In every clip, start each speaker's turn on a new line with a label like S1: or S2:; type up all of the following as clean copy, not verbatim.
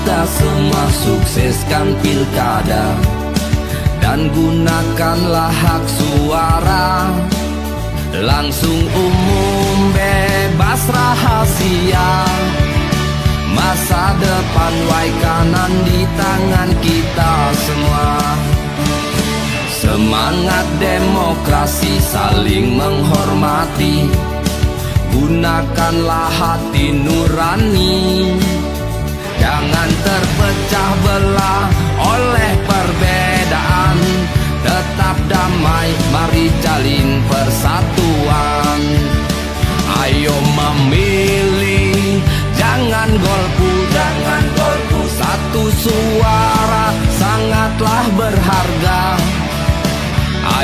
S1: kita semua sukseskan pilkada dan gunakanlah hak suara. Langsung umum, bebas rahasia. Masa depan wai kanan di tangan kita semua. Semangat demokrasi saling menghormati. Gunakanlah hati nurani. Jangan terpecah belah oleh perbedaan. Tetap damai, mari jalin persatuan. Ayo memilih, jangan golput, jangan golput. Satu suara sangatlah berharga.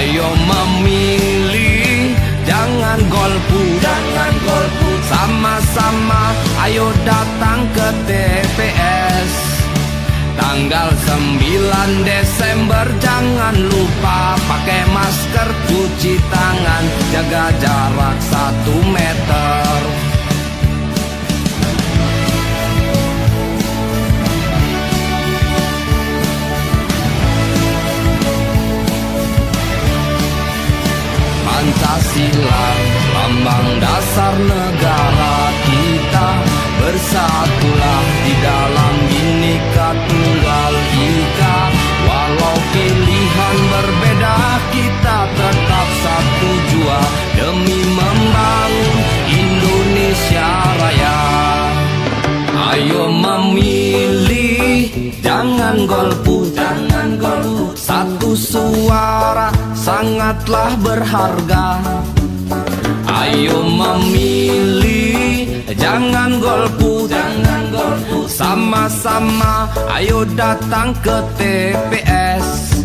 S1: Ayo memilih, jangan golput, jangan golput. Sama-sama, ayo datang ke TPS. Tanggal 9 Desember jangan lupa pakai masker, cuci tangan, jaga jarak 1 meter. Pancasila, lambang dasar negara kita. Bersatulah di dalam Bhinneka Tunggal Ika. Walau pilihan berbeda, kita tetap satu jua demi membangun Indonesia Raya. Ayo memilih, jangan golput, jangan golput. Satu suara sangatlah berharga. Ayo memilih, jangan golput, jangan golput. Sama-sama, ayo datang ke TPS.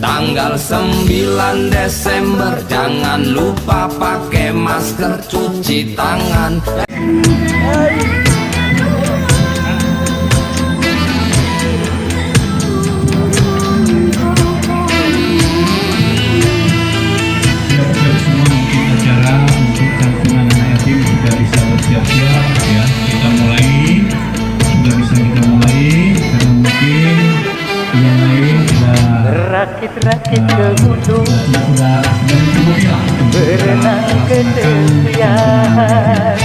S1: Tanggal 9 Desember jangan lupa pakai masker, cuci tangan.
S2: Siap-siap ya, kita mulai, sudah bisa kita mulai karena mungkin yang lain sudah
S3: rakit-rakit ke hulu, berenang ke tepian.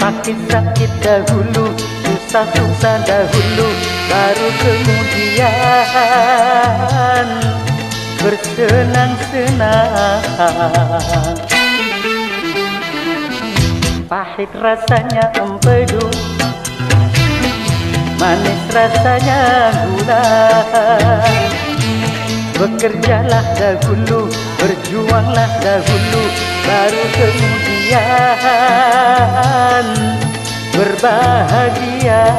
S3: Sakit-sakit dahulu, susah-susah dahulu, baru kemudian bersenang-senang. Pahit rasanya empedu, manis rasanya gula. Bekerjalah dahulu, berjuanglah dahulu, baru kemudian berbahagia.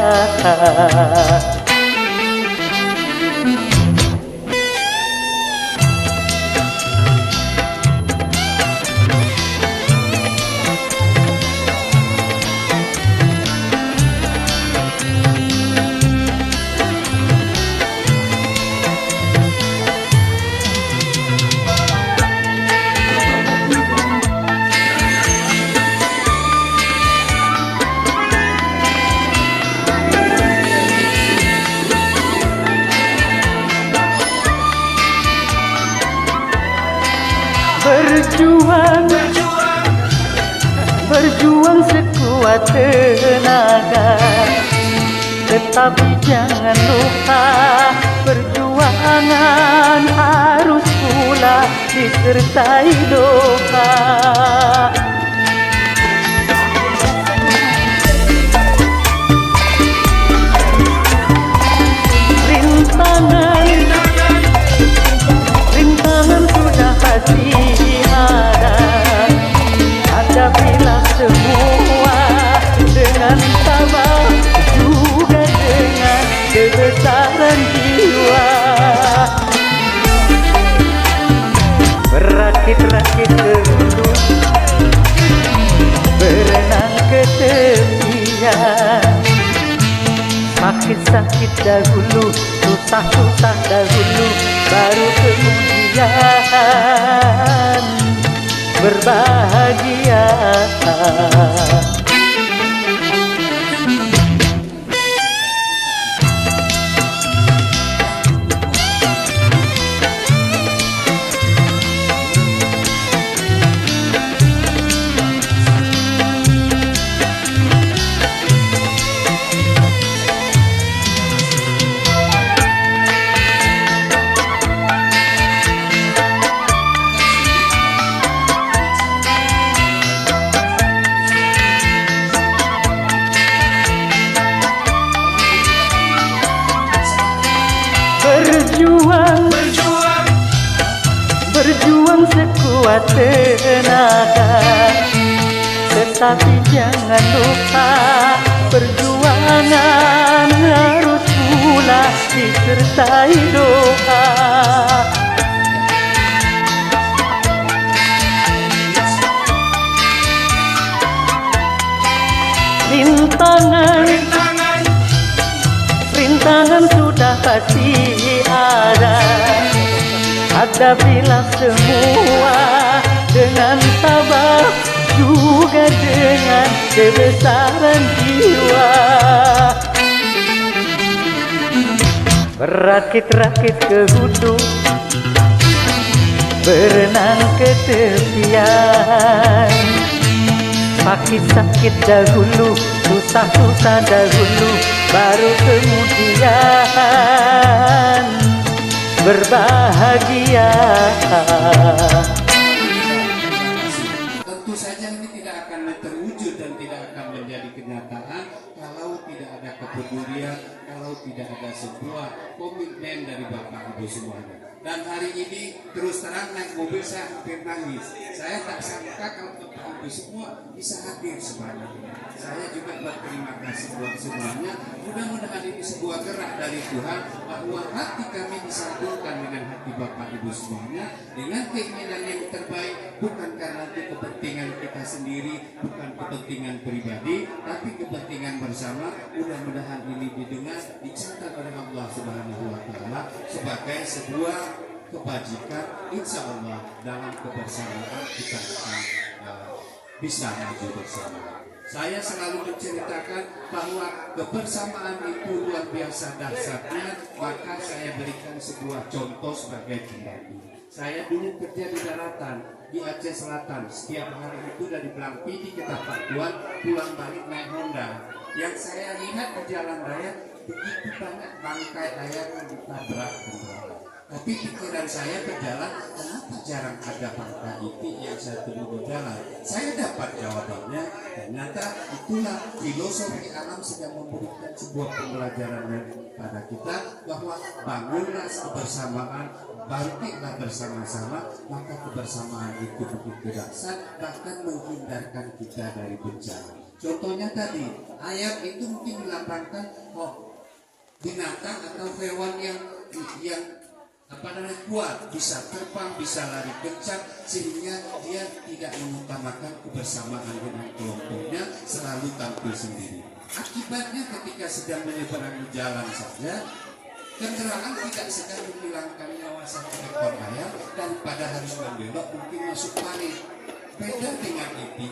S3: Berjuang sekuat tenaga, tetapi jangan lupa perjuangan harus pula disertai doa. Rintangan sudah pasti ada. Hadapilah semua dengan sabar, juga dengan kebesaran jiwa. Berakit-rakit ke hulu, berenang ke tepian. Sakit-sakit dahulu, susah-susah dahulu, baru kemudian berbahagia. berjuang sekuat tenaga. Tetapi jangan lupa perjuangan harus pula disertai doa. Rintangan sudah pasti ada. Hadapilah semua dengan sabar, juga dengan kebesaran jiwa. Berakit-rakit ke hulu, berenang ke tepian. Sakit-sakit dahulu, susah-susah dahulu, baru kemudian berbahagia.
S4: Tentu saja ini tidak akan terwujud dan tidak akan menjadi kenyataan kalau tidak ada kepedulian, kalau tidak ada sebuah komitmen dari Bapak Ibu semuanya. Dan hari ini terus terang naik mobil saya hampir nangis. Saya tak sangka kalau Bapak Ibu semua bisa hadir sebanyak ini. Saya juga berterima kasih buat semuanya. Mudah-mudahan ini sebuah gerak dari Tuhan bahwa hati kami disambungkan dengan hati Bapak Ibu semuanya dengan keinginan yang terbaik, bukan karena itu kepentingan kita sendiri, bukan kepentingan pribadi, tapi kepentingan bersama. Mudah-mudahan ini didengar, dicatat oleh Allah Subhanahu wa Ta'ala sebagai sebuah kebajikan. Insya Allah dalam kebersamaan kita akan bisa maju bersama. Saya selalu menceritakan bahwa kebersamaan itu luar biasa dahsyatnya, maka saya berikan sebuah contoh sebagai pendaki. Saya dulu kerja di daratan di Aceh Selatan. Setiap hari itu dari Blangpidi ke Tapakuan, pulang balik naik Honda. Yang saya lihat di jalan raya begitu banyak bangkai ayam yang ditabrak kendaraan. Tapi pikiran saya berjalan, kenapa jarang ada bangkai itu yang saya temui di jalan? Saya dapat jawabannya. Ternyata itulah filosofi alam sedang memberikan sebuah pembelajaran pada kita bahwa bangunlah kebersamaan, bangkitlah bersama-sama, maka kebersamaan itu begitu dahsyat, bahkan menghindarkan kita dari bencana. Contohnya tadi, ayam itu mungkin dilambangkan binatang atau hewan yang kuat, bisa terbang, bisa lari kencang, sehingga dia tidak mengutamakan kebersamaan dengan kelompoknya, selalu tampil sendiri. Akibatnya ketika sedang menyeberangi jalan saja, kendaraan tidak sedang menghilangkan nyawa satu ekor ayam, daripada harus membelok mungkin masuk panik. Beda dengan iti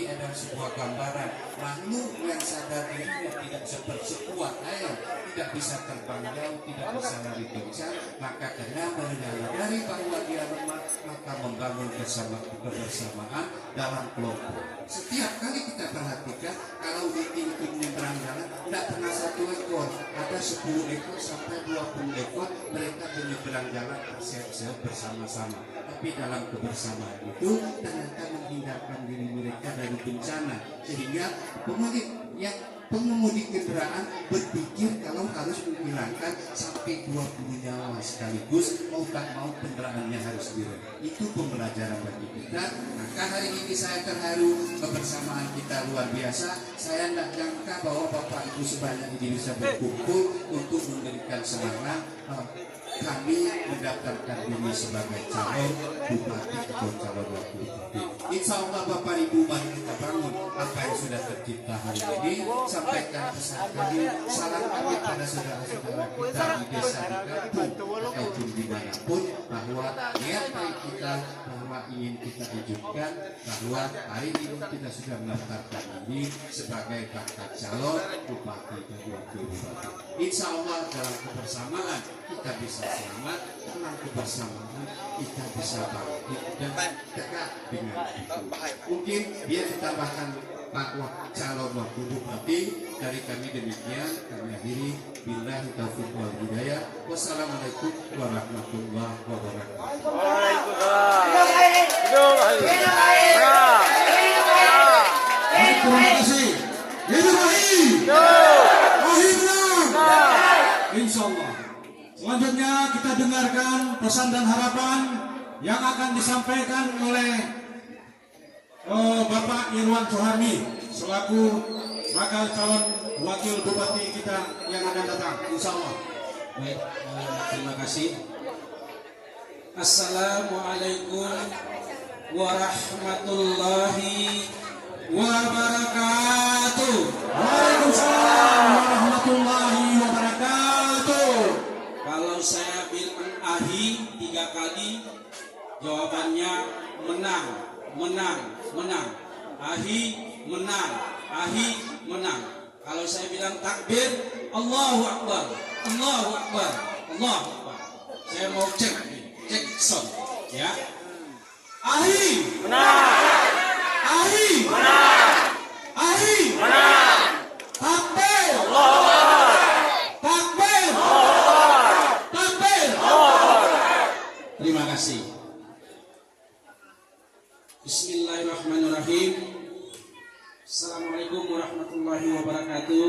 S4: adalah sebuah gambaran makhluk yang sadar dirinya tidak sekuat ayam, tidak bisa terbang jauh, tidak bisa lari kencang, maka karena menyadari bahwa dia lemah, maka membangun kebersamaan dalam kelompok. Setiap kali kita perhatikan, kalau iti itu menyeberang jalan, tidak pernah satu ekor, ada 10 ekor sampai 20 ekor, mereka menyeberang jalan siap-siap bersama-sama. Tapi dalam kebersamaan itu ternyata menghindarkan diri mereka dari bencana, sehingga pengemudi kendaraan berpikir kalau harus menghilangkan sampai 20 nyawa sekaligus, mau tak mau kendaraannya harus direm. Itu pembelajaran bagi kita. Maka hari ini saya terharu, kebersamaan kita luar biasa. Saya tidak jangka bahwa Bapak Ibu sebanyak ini bisa berkumpul untuk memberikan semangat kami mendaftarkan diri sebagai calon bupati atau calon wakil bupati. Insya Allah Bapak Ibu mari kita bangun apa yang sudah tercipta hari ini. Sampaikan pesan kami, salam kami pada saudara-saudara kita di desa, di kampung ataupun dimanapun, bahwa niat baik kita bahwa ingin kita wujudkan bahwa hari ini kita sudah mendaftarkan diri sebagai bakal calon bupati dan wakil bupati. Insya Allah dalam kebersamaan kita bisa selamat, dalam kebersamaan kita bisa bangkit dan tegak dengan itu. Mungkin dia ditambahkan Pak calon wakil bupati. Dari kami demikian, kami akhiri. Billahi taufiq wal hidayah. Wassalamualaikum warahmatullahi wabarakatuh.
S5: Terima kasih. Insya Allah. Selanjutnya kita dengarkan pesan dan harapan yang akan disampaikan oleh Bapak Irwan Suharmi selaku bakal calon wakil bupati kita yang akan datang, insya Allah.
S4: Baik, terima kasih. Assalamualaikum warahmatullahi wabarakatuh.
S5: Waalaikumsalam warahmatullahi wabarakatuh.
S4: Kalau saya bilang ahi 3 kali, jawabannya menang, menang, menang. Ahi menang, ahi menang. Kalau saya bilang takbir, Allahu Akbar, Allahu Akbar, Allahu Akbar. Saya mau cek sound, ya. Ahi menang, ahi menang, ahi menang. Takbir, takbir, takbir. Terima kasih. Bismillahirrahmanirrahim. Assalamualaikum warahmatullahi wabarakatuh.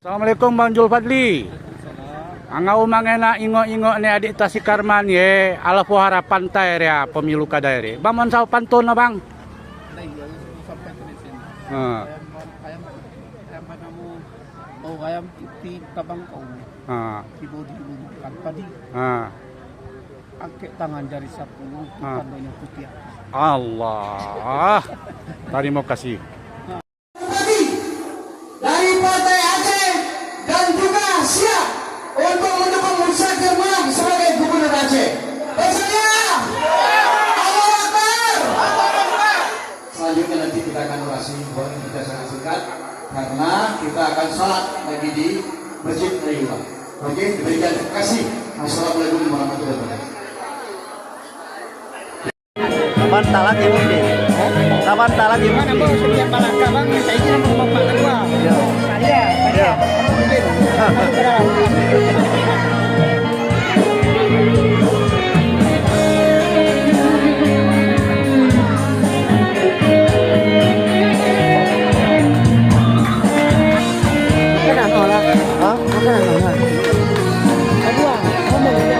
S6: Assalamualaikum Bang Julfadli. Angau mangena ingo-ingo ne adik Tasikarman ye ala harapan taer ya pemilu kadaere. Bang mon saw pantun na bang.
S7: Ayam putih tabang kau. Ibu di kan padi. Angkat tangan jari 10 tandanya putih.
S6: Allah. Terima kasih.
S5: Dari Partai Aceh dan juga siap untuk mendukung Musa German sebagai Gubernur Aceh. Bersedia? Allahu Akbar. Selanjutnya nanti kita akan orasi, kita sangat singkat karena kita akan sholat lagi di Masjid Rayuwa. Oke, diberikan terima kasih. Assalamualaikum warahmatullahi wabarakatuh.
S3: Kapan talat ibu ini? Kapan talat ibu ini?
S7: Bang, setiap balaka bang, saya kira mau bapak kedua. Saya. Kenapa lah? Hah? Kenapa? Kedua, ngomong ya.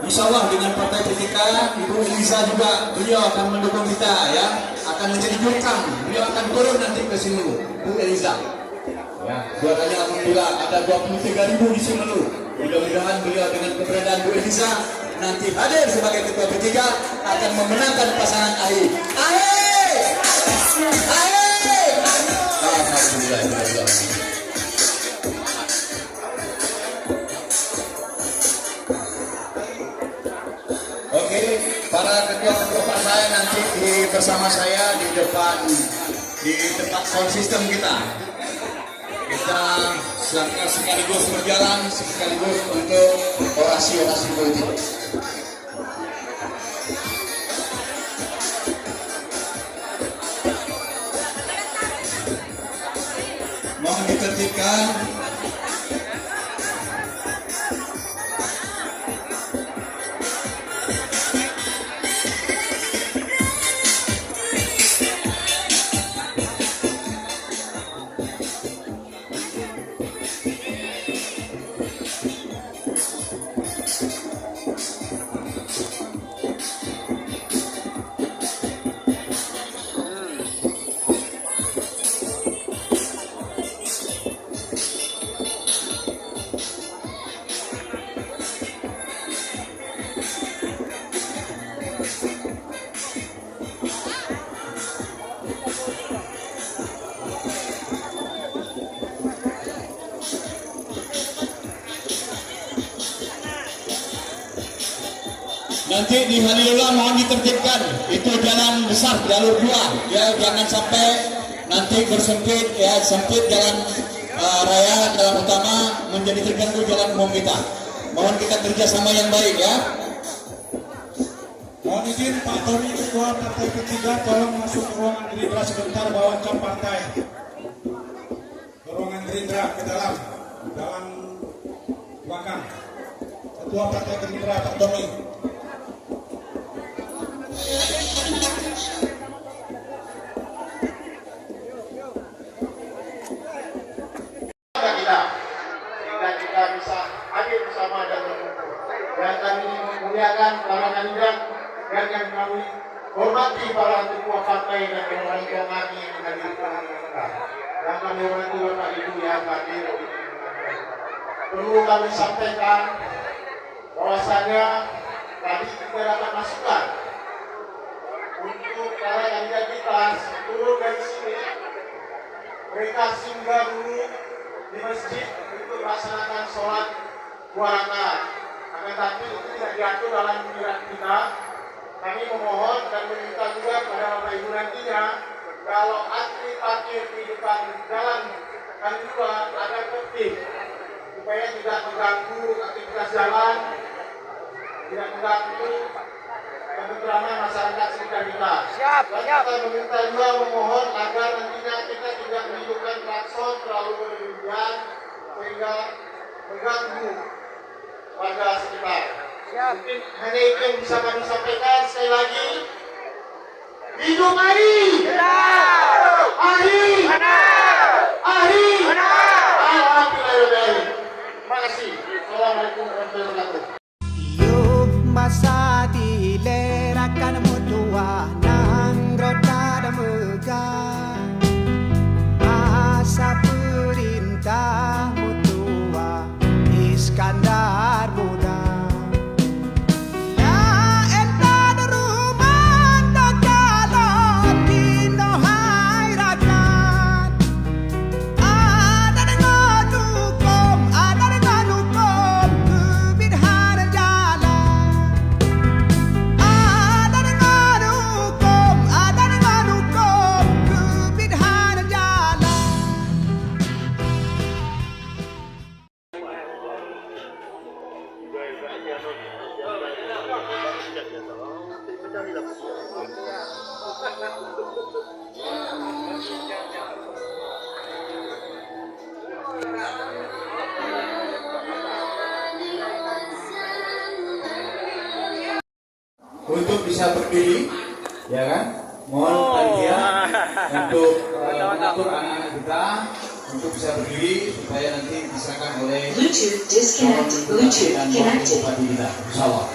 S5: Insya Allah dengan Partai P3, Ibu Eliza juga beliau akan mendukung kita ya, akan menjadi jurkam, beliau akan turun nanti ke Sinulu, Bu Eliza. Ya, suaranya alhamdulillah ada 23.000 di Sinulu. Mudah-mudahan beliau dengan keberadaan Bu Eliza nanti hadir sebagai ketua P3 akan memenangkan pasangan AHY. AHY! AHY! Alhamdulillah. Oke, para ketua-ketua partai nanti bersama saya di tempat sound system kita. Kita sekaligus berjalan, sekaligus untuk orasi-orasi politik. Mohon ditertibkan. Nanti di Halilullah mohon ditertibkan, itu jalan besar, jalur 2 ya, jangan sampai nanti bersempit ya, sempit jalan raya, jalan utama menjadi terganggu jalan umum kita. Mohon kita kerjasama yang baik ya.
S2: Mohon izin Pak Tony, Ketua Partai P3, tolong masuk ke ruangan Gerindra sebentar, bawa cap partai. Ke ruangan Gerindra ke dalam belakang. Ketua Partai Gerindra Pak Tony.
S5: Sehingga kita bisa hadir bersama dan mengumpul. Dan kami memuliakan para kandidat dan yang kami hormati para ketua partai dan orang tua kami yang menghadiri pemilihan. Dan kami hormati Bapak Ibu yang hadir. Perlu kami sampaikan bahwasanya tadi kita dapat masukan untuk para kandidat kita turun dari sini, mereka singgah dulu di masjid untuk melaksanakan sholat 2 rakaat. Akan tapi itu tidak diatur dalam pikiran kita. Kami memohon dan meminta juga kepada Bapak Ibu nantinya, kalau antri parkir di depan jalan K2 agar tertib, supaya tidak mengganggu aktivitas jalan, tidak mengganggu ketentraman masyarakat sekitar kita. Dan kita meminta juga memohon agar nantinya kita tidak menghidupkan klakson terlalu berlebihan sehingga mengganggu warga sekitar. Mungkin hanya itu yang bisa kami sampaikan. Sekali lagi, hidup AHY! AHY! AHY! Alhamdulillah. Terima kasih. Assalamualaikum warahmatullahi wabarakatuh.
S8: Yuk masa dilerakan mutua nang roda megah, masa perintah mutua Iskandar muda.
S5: Untuk bisa berdiri, ya kan? Mohon panitia untuk mengatur anak-anak kita untuk bisa berdiri supaya nanti diserahkan oleh
S9: Bluetooth disconnect. Bluetooth connected.
S5: Insyaallah.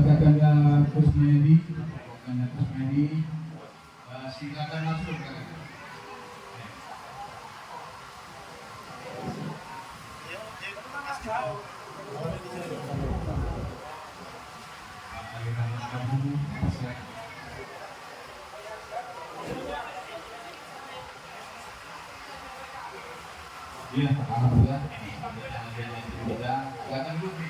S2: Kakanda Kusmedi, silakan masuk. Iya, alhamdulillah. Silakan dulu.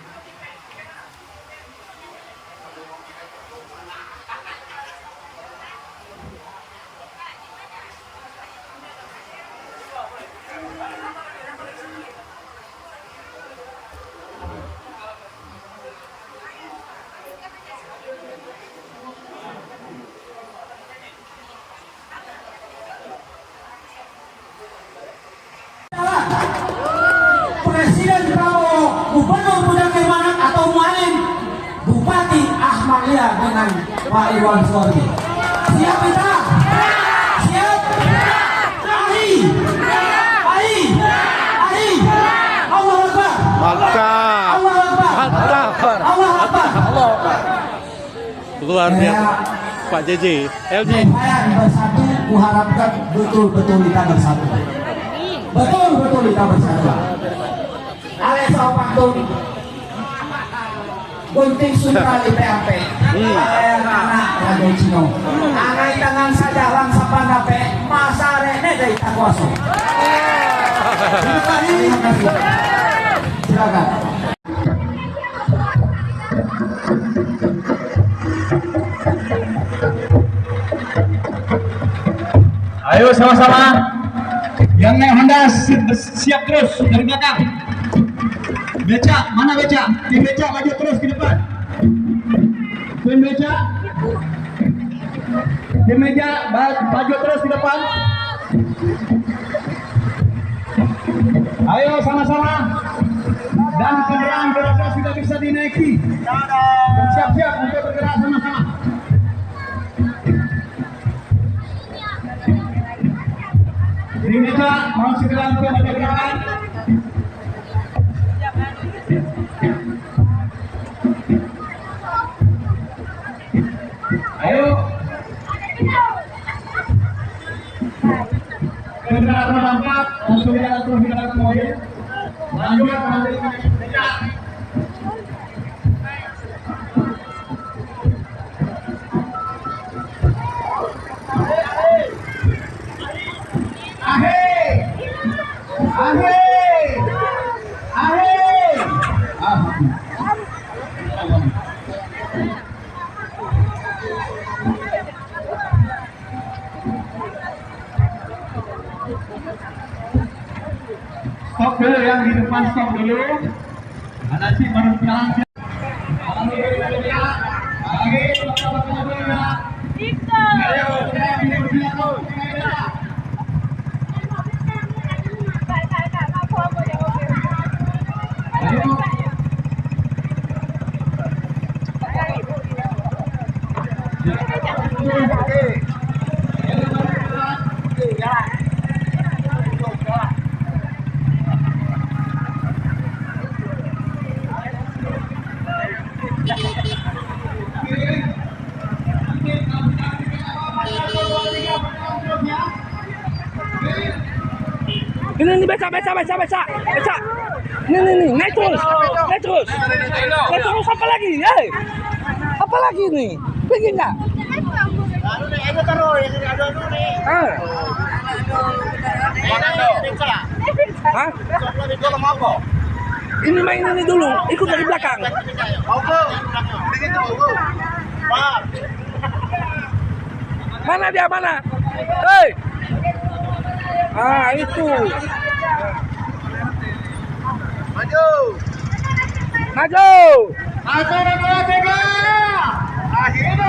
S5: Presiden Prabowo, Gubernur Budi Kemanang atau Mualim, Bupati Ahmadiyah dengan Pak Iwan Sorgi. Siap kita? Siap? Ahi! Ahi! Ahi! Allah Akbar! Allah Akbar! Allah Akbar!
S6: Luar biasa. Pak JJ, LG.
S5: Supaya bersatu, kuharapkan betul-betul kita bersatu. Betul-betul kita bersatu. Ale Sopantun Gunting Sutra di PAP anak Raja Cino anak tangan saja langsa pandape masa rene dari Takuaso. Terima kasih. Silakan.
S2: Ayo sama-sama. Yang naik Honda siap terus dari belakang. Beca, mana beca? Tim beca maju terus ke depan. Tim beca. Tim beca maju terus ke depan. Ayo sama-sama. Dan kendaraan berada sudah bisa dinaiki. Siap-siap untuk bergerak sama-sama. Tim beca mau segera untuk bergerak. Ayo. Kendaraan roda 4 langsung jalan terus di dalam mobil. Lanjut mengambil beca. Stop dulu yang di depan, stop dulu. Nanti baru jalan.
S7: Ini baca. Nih, naik terus. Apa lagi? Apa lagi nih? Pengen nggak? Hah? Ini main ini dulu, ikut dari belakang. Mana dia, mana? Hei! Ah, itu. Maju. Akhirnya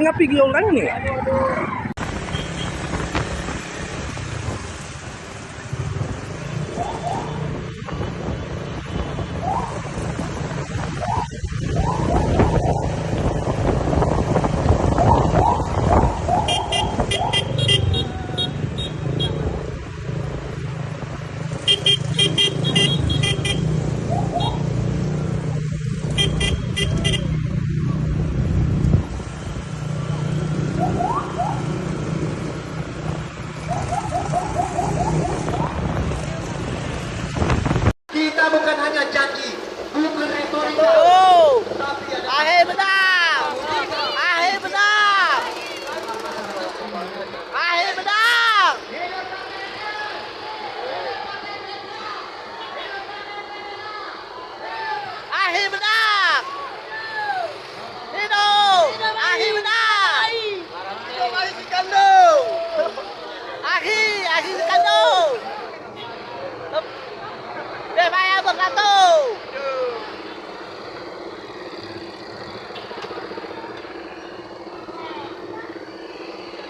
S7: ngapigil kan nih.
S5: Kita bukan hanya janji, bukan retorika, tapi ada
S3: Akhir menang. Akhir menang. Akhir menang. Akhir menang. Hidup. Akhir menang. Hidup Akhir Sikando. Akhir Sikando. Persebaya bersatu.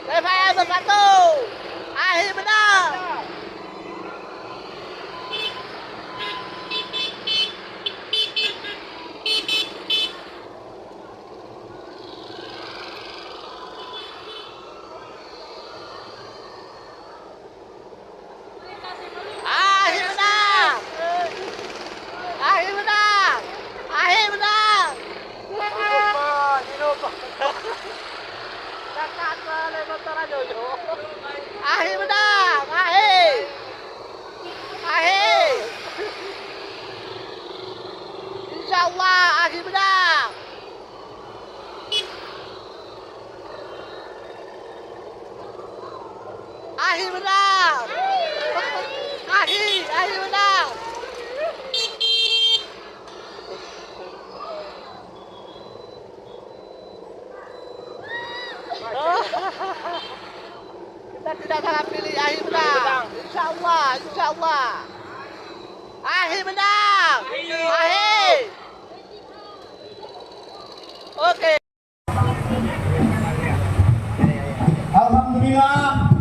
S3: Persebaya bersatu. Akhir menang. Akhir menang. Akhir menang. Akhir menang. Akhir menang. Akhir. Akhir. InsyaAllah akhir menang. Akhir menang. Akhir menang. Kita tidak salah pilih akhir menang. Insyaallah. Akhir menang. Akhir. Oke.
S2: Alhamdulillah,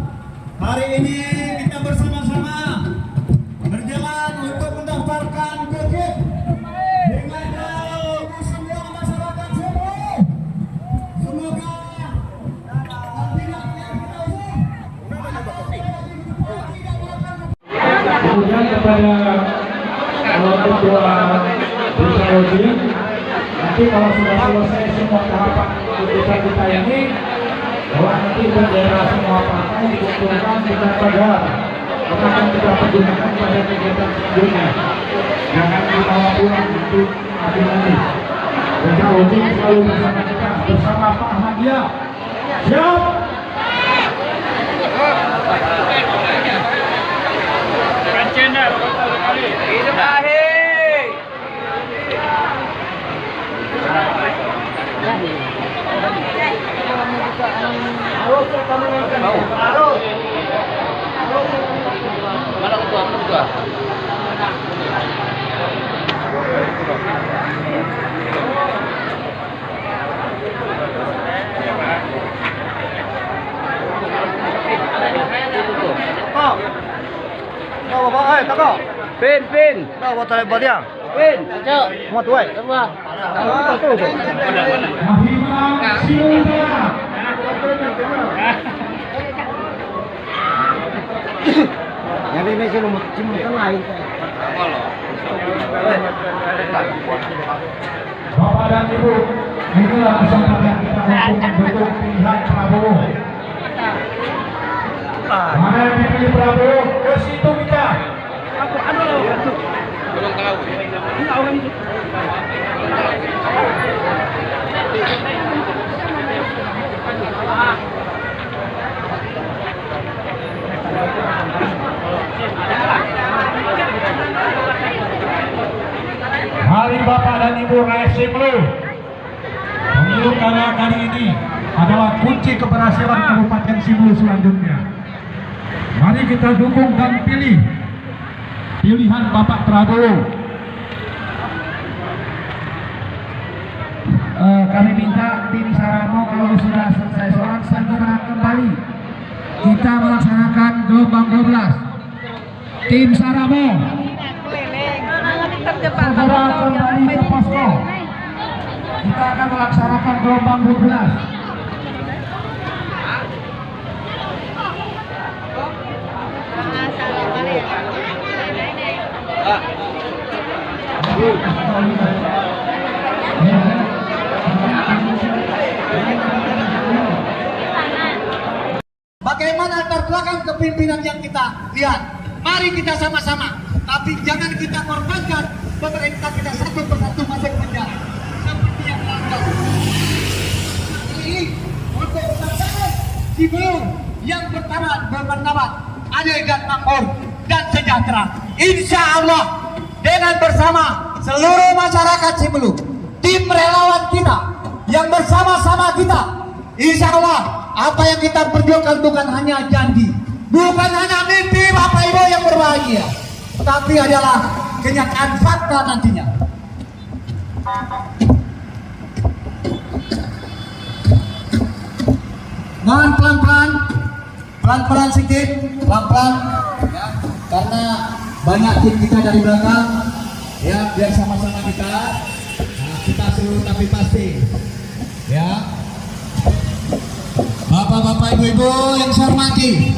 S2: hari ini kita bersama-sama berjalan untuk mendaftarkan KIK dengan semua masyarakat semua. Semoga kemudian kepada ketua desa Odi, nanti kalau sudah selesai semua tahapan keputusan kita ini, bahwa nanti bendera semua partai dikumpulkan dengan pagar, akan kita pergunakan pada kegiatan selanjutnya. Jangan dibawa pulang untuk hari nanti. Desa Odi selalu bersama kita, bersama Pak Hadia. Siap.
S3: Hidup akhir. Mana ketua? Pin. Tahu buat tali baliang. Pin. Mau tuai. Semua.
S5: Yang ini sih lumut cimun lain.
S2: Bapak dan Ibu, inilah kesempatan kita untuk mendukung pilihan Prabowo. Mana yang dipilih Prabowo, ke situ kita. Mari Bapak dan Ibu rakyat Simelu, pemilu kali ini adalah kunci keberhasilan Kabupaten Simelu selanjutnya. Mari kita dukung dan pilih pilihan Bapak Prabowo. Kami minta tim Saramo kalau sudah selesai sholat segera kembali. Kita melaksanakan gelombang 12. Tim Saramo segera kembali ke posko. Kita akan melaksanakan gelombang 12.
S5: Bagaimana terbelakang kepimpinan yang kita lihat? Mari kita sama-sama, tapi jangan kita korbankan pemerintah kita satu persatu masuk penjara seperti yang dilakukan. Ini untuk masyarakat Cibulu yang bermartabat, adil dan makmur dan sejahtera. Insya Allah dengan bersama seluruh masyarakat Cibulu, tim relawan kita yang bersama-sama kita, insya Allah apa yang kita perjuangkan bukan hanya janji, bukan hanya mimpi Bapak Ibu yang berbahagia, tapi adalah kenyataan fakta nantinya. Mohon pelan-pelan sedikit, pelan-pelan ya, karena banyak tim kita dari belakang ya, biar sama-sama kita, nah, kita seluruh tapi pasti ya. Bapak-bapak, ibu-ibu yang saya hormati,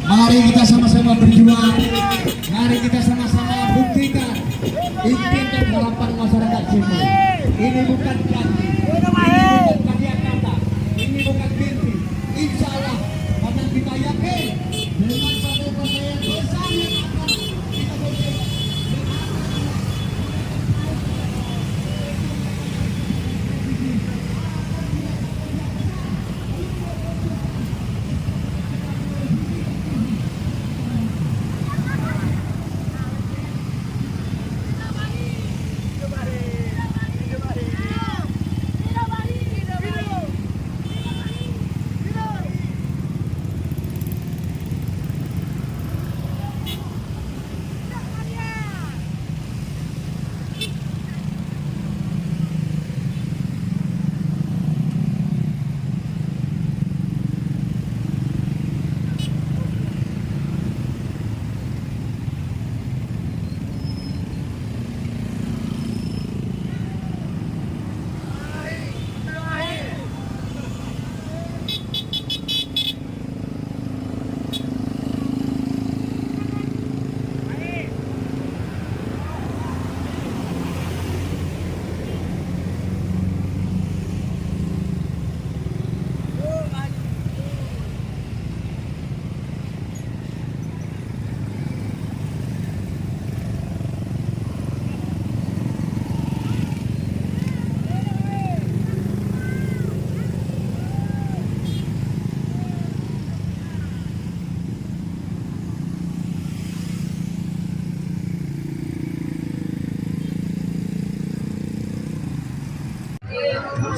S5: mari kita sama-sama berjuang, mari kita sama-sama buktikan impian dan harapan masyarakat Cibulu. Ini bukan janji, ini bukan kata, ini bukan mimpi. Insya Allah, karena kita yakin dengan satu partai yang besar yang akan kita buktikan.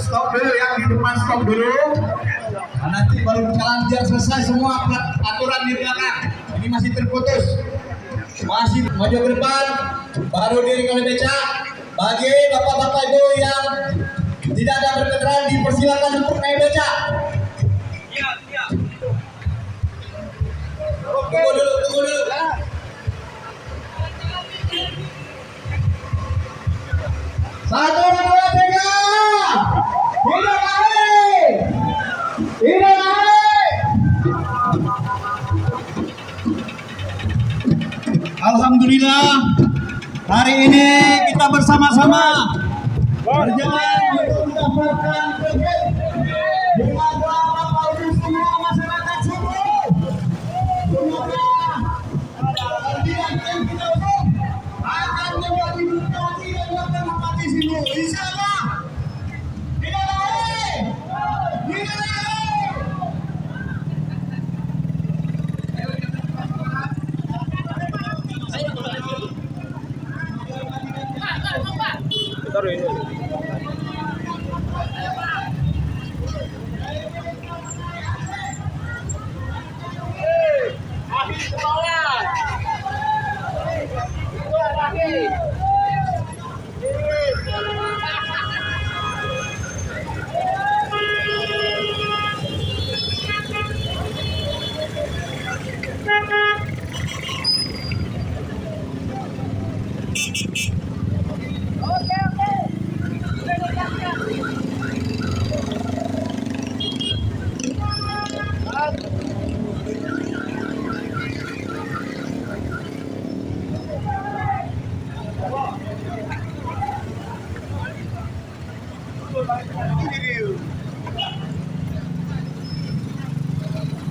S5: Stop dulu yang di depan, stop dulu. Nah, nanti baru jalan biar selesai semua aturan di belakang. Ini masih terputus. Masih maju ke depan, baru diri oleh beca. Bagi bapak-bapak ibu yang tidak ada berkendaraan dipersilakan untuk naik beca. Tunggu dulu. Satu, dua, tiga. Hidup Alhamdulillah, hari ini kita bersama-sama berjalan untuk mendapatkan tiket dengan doa Bapak Ibu semua masyarakat Cibulu. Semoga kemudian kita akan menjadi bupati dan wakil bupati Cibulu. Insya Allah.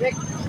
S3: Cek.